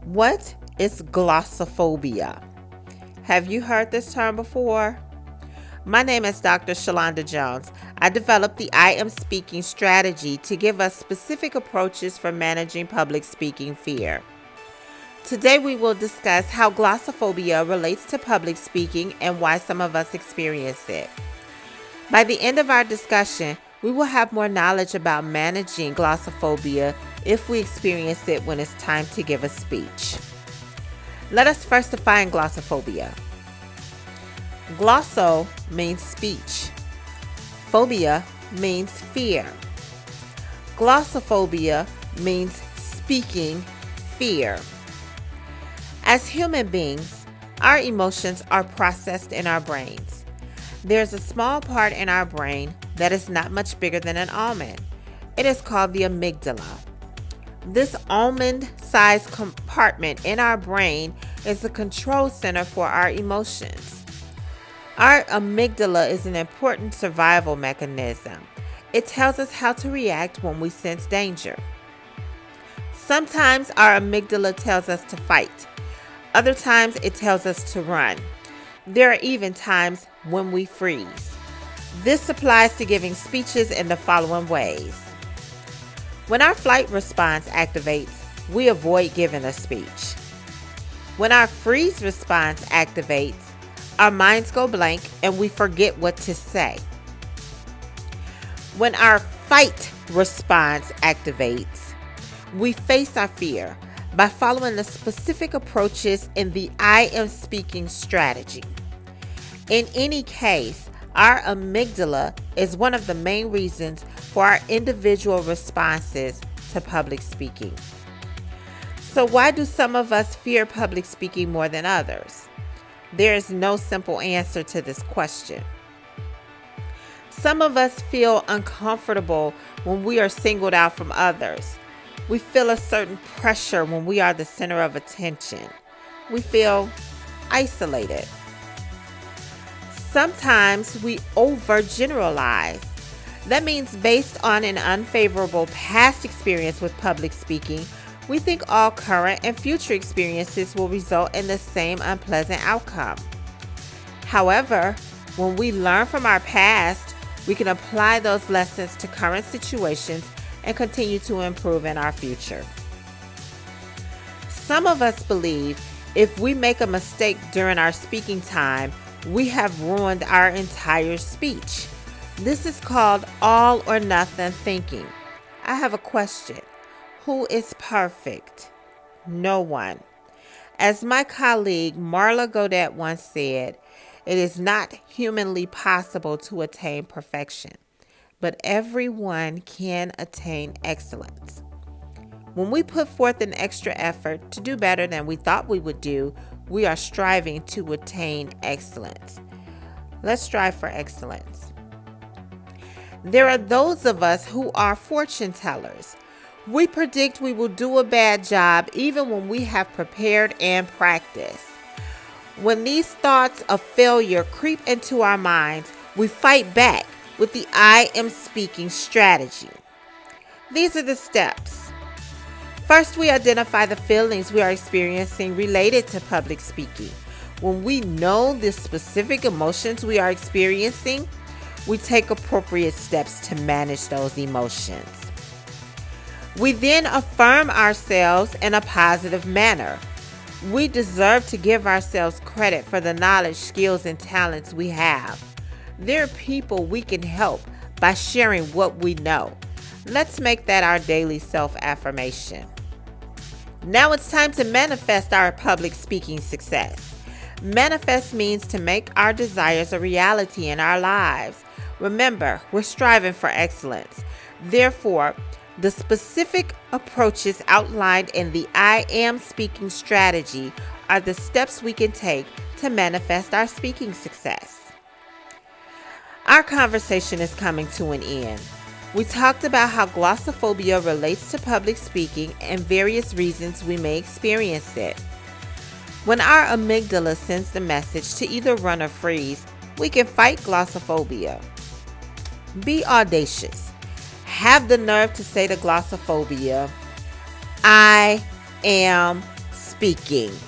What is glossophobia? Have you heard this term before? My name is Dr. Shalonda Jones. I developed the I Am Speaking strategy to give us specific approaches for managing public speaking fear. Today we will discuss how glossophobia relates to public speaking and why some of us experience it. By the end of our discussion, we will have more knowledge about managing glossophobia if we experience it when it's time to give a speech. Let us first define glossophobia. Glosso means speech. Phobia means fear. Glossophobia means speaking fear. As human beings, our emotions are processed in our brains. There's a small part in our brain that is not much bigger than an almond. It is called the amygdala. This almond-sized compartment in our brain is the control center for our emotions. Our amygdala is an important survival mechanism. It tells us how to react when we sense danger. Sometimes our amygdala tells us to fight. Other times it tells us to run. There are even times when we freeze. This applies to giving speeches in the following ways. When our flight response activates, we avoid giving a speech. When our freeze response activates, our minds go blank and we forget what to say. When our fight response activates, we face our fear by following the specific approaches in the I Am Speaking strategy. In any case, our amygdala is one of the main reasons for our individual responses to public speaking. So why do some of us fear public speaking more than others? There is no simple answer to this question. Some of us feel uncomfortable when we are singled out from others. We feel a certain pressure when we are the center of attention. We feel isolated. Sometimes we overgeneralize. That means based on an unfavorable past experience with public speaking, we think all current and future experiences will result in the same unpleasant outcome. However, when we learn from our past, we can apply those lessons to current situations and continue to improve in our future. Some of us believe if we make a mistake during our speaking time, we have ruined our entire speech. This is called all or nothing thinking. I have a question. Who is perfect? No one. As my colleague Marla Godet once said, it is not humanly possible to attain perfection, but everyone can attain excellence. When we put forth an extra effort to do better than we thought we would do, we are striving to attain excellence. Let's strive for excellence. There are those of us who are fortune tellers. We predict we will do a bad job even when we have prepared and practiced. When these thoughts of failure creep into our minds, we fight back with the I Am Speaking strategy. These are the steps. First, we identify the feelings we are experiencing related to public speaking. When we know the specific emotions we are experiencing, we take appropriate steps to manage those emotions. We then affirm ourselves in a positive manner. We deserve to give ourselves credit for the knowledge, skills, and talents we have. There are people we can help by sharing what we know. Let's make that our daily self-affirmation. Now it's time to manifest our public speaking success. Manifest means to make our desires a reality in our lives. Remember, we're striving for excellence. Therefore, the specific approaches outlined in the I Am Speaking strategy are the steps we can take to manifest our speaking success. Our conversation is coming to an end. We talked about how glossophobia relates to public speaking and various reasons we may experience it. When our amygdala sends the message to either run or freeze, we can fight glossophobia. Be audacious. Have the nerve to say to glossophobia, I am speaking.